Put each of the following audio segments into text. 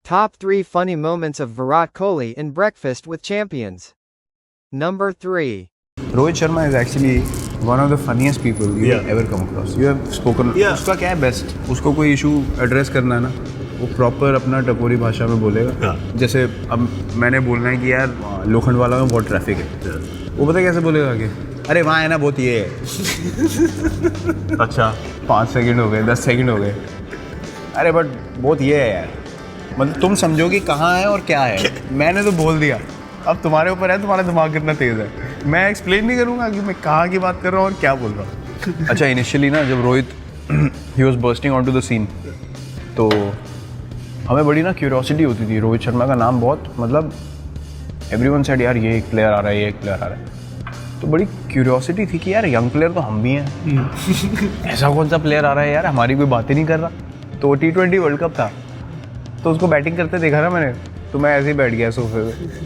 Top 3 funny moments of Virat Kohli in Breakfast with Champions. Number 3. Rohit Sharma is actually one of the funniest people you have ever come across. You have spoken. उसका क्या है best? उसको कोई issue address करना है ना, वो proper अपना टपोरी भाषा में बोलेगा. जैसे अब मैंने बोलना है कि यार लोखंडवाला में बहुत ट्रैफिक है, वो पता कैसे बोलेगा कि अरे वहाँ है ना बहुत ये है. अच्छा 5 सेकंड हो गए, 10 सेकंड हो गए, अरे बट बहुत ये है यार. मतलब तुम समझो कि कहाँ है और क्या है. मैंने तो बोल दिया, अब तुम्हारे ऊपर है तुम्हारा दिमाग कितना तेज़ है. मैं एक्सप्लेन नहीं करूँगा कि मैं कहाँ की बात कर रहा हूँ और क्या बोल रहा हूँ. अच्छा इनिशियली ना जब Rohit he was bursting on to the scene, तो हमें बड़ी ना क्यूरियोसिटी होती थी. रोहित शर्मा का नाम बहुत, मतलब एवरीवन सेड यार ये एक प्लेयर आ रहा है, ये एक प्लेयर आ रहा है. तो बड़ी क्यूरियोसिटी थी कि यार यंग प्लेयर तो हम भी हैं, ऐसा कौन सा प्लेयर आ रहा है यार, हमारी कोई बात ही नहीं कर रहा. तो T20 वर्ल्ड कप था, तो उसको बैटिंग करते देखा ना मैंने, तो मैं ऐसे ही बैठ गया सोफे पे.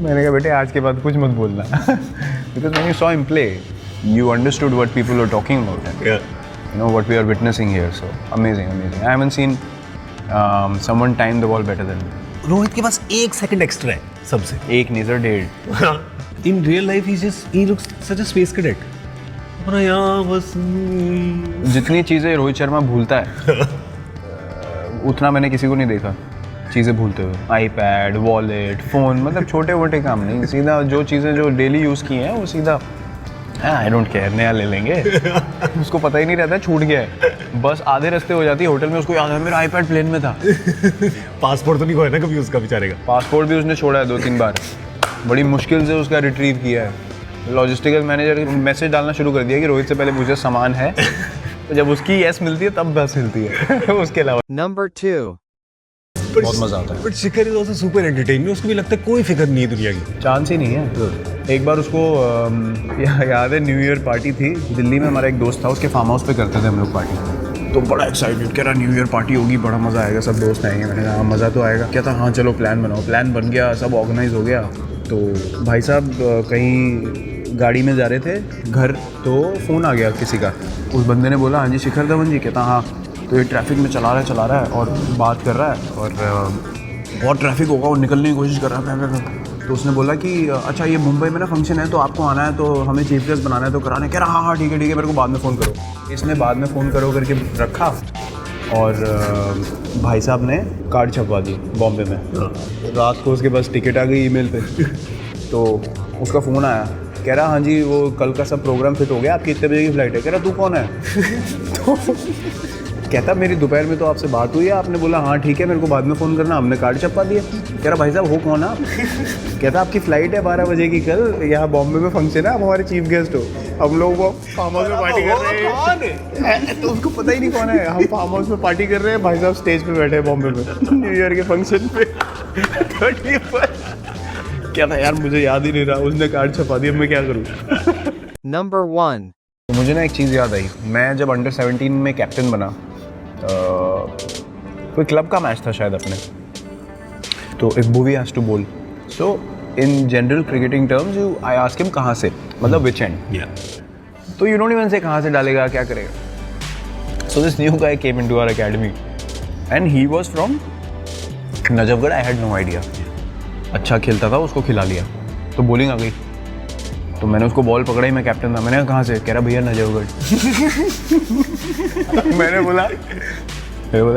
मैंने कहा बेटे आज के बाद कुछ मत बोलना, because when you saw him play you understood what people were talking about and you know what we are witnessing here. So amazing. I haven't seen someone time the ball better than me. Rohit के पास 1 second extra है सबसे. एक नहीं sir, 1.5. In real life he looks such a space cadet. और यहाँ बस जितनी चीज़ें रोहित शर्मा भूलता है उतना मैंने किसी को नहीं देखा चीज़ें भूलते हुए. आईपैड, वॉलेट, फ़ोन, मतलब छोटे मोटे काम नहीं, सीधा जो चीज़ें जो डेली यूज़ की हैं वो सीधा आई डोंट केयर, नया ले लेंगे. उसको पता ही नहीं रहता छूट गया है. बस आधे रास्ते हो जाती है होटल में, उसको याद है मेरा आईपैड प्लेन में था. पासपोर्ट तो नहीं खोया ना कभी उसका बेचारे का. पासपोर्ट भी उसने छोड़ा है 2-3 बार, बड़ी मुश्किल से उसका रिट्रीव किया है. लॉजिस्टिकल मैनेजर मैसेज डालना शुरू कर दिया कि रोहित से पहले मुझे सामान है. तो जब उसकी यस मिलती है तब बस हिलती है. उसके अलावा Number 2. बहुत मजा आता है. But Shikhar is also super entertaining. उसको भी लगता है कोई फिक्र नहीं है दुनिया की. चांस ही नहीं है. एक बार उसको याद है न्यू ईयर पार्टी थी दिल्ली में. हमारा एक दोस्त था, उसके फार्म हाउस पे करते थे हम लोग पार्टी. तो बड़ा एक्साइटेड, कह रहा न्यू ईयर पार्टी होगी, बड़ा मज़ा आएगा, सब दोस्त आएंगे. मैंने कहा मज़ा तो आएगा. क्या था, हाँ चलो प्लान बनाओ. प्लान बन गया, सब ऑर्गेनाइज हो गया. तो भाई साहब कहीं गाड़ी में जा रहे थे घर, तो फ़ोन आ गया किसी का. उस बंदे ने बोला हाँ जी शिखर धवन जी. कहता हाँ. तो ये ट्रैफिक में चला रहा है और बात कर रहा है और बहुत ट्रैफिक होगा और निकलने की कोशिश कर रहा है. तो उसने बोला कि अच्छा ये मुंबई में ना फंक्शन है तो आपको आना है, तो हमें चीफ गेस्ट बनाना है, तो कराने. कह रहा हाँ ठीक है मेरे को बाद में फ़ोन करो. इसने बाद में फ़ोन करो करके रखा और भाई साहब ने कार्ड छपवा दी बॉम्बे में. रात को उसके पास टिकट आ गई ईमेल पे. तो उसका फ़ोन आया, कह रहा हाँ जी वो कल का सब प्रोग्राम फिट हो गया, आपकी इतने बजे की फ़्लाइट है. कह रहा तू कौन है. तो कहता मेरी दोपहर में तो आपसे बात हुई है, आपने बोला हाँ ठीक है मेरे को बाद में फ़ोन करना, हमने कार्ड छपवा दिया. कह रहा भाई साहब हो कौन आप. कहता आपकी फ़्लाइट है 12 बजे की कल, यहाँ बॉम्बे में फंक्शन है, आप हमारे चीफ गेस्ट हो, हम लोग वो फार्म हाउस में पार्टी कर रहे हैं. तो उसको पता ही नहीं कौन है. हम फार्म हाउस में पार्टी कर रहे हैं, भाई साहब स्टेज पे बैठे हैं बॉम्बे में न्यू ईयर के फंक्शन पे 31. क्या था यार मुझे याद ही नहीं रहा. उसने कार्ड छपा दिया, मैं क्या करूँ. Number 1. मुझे ना एक चीज़ याद आई. मैं जब अंडर 17 में कैप्टन बना, कोई क्लब का मैच था शायद अपने, तो एक movie has to bowl. So in general cricketing terms you I ask him कहाँ से, मतलब विच एंड. तो यू डोंट इवन से कहाँ से डालेगा, क्या करेगा. So this new guy came into our academy and he was from Najafgarh. I had no idea. अच्छा खेलता था, उसको खिला लिया तो बॉलिंग आ गई. तो मैंने उसको बॉल पकड़ाई, मैं कैप्टन था. मैंने कहा कहाँ से. कह रहा भैया नजफगढ़. मैंने बोला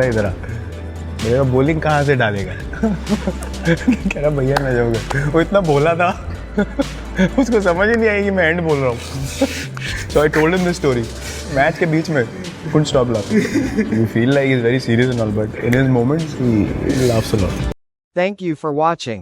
इधर आ. मेरा बॉलिंग कहाँ से डालेगा. कह रहा भैया नजफगढ़. वो इतना बोला था उसको समझ ही नहीं आई कि मैं एंड बोल रहा हूँ. So I told him this story match के बीच में. couldn't stop laughing. You feel like he's very serious and all, but in his moments he laughs a lot. Thank you for watching.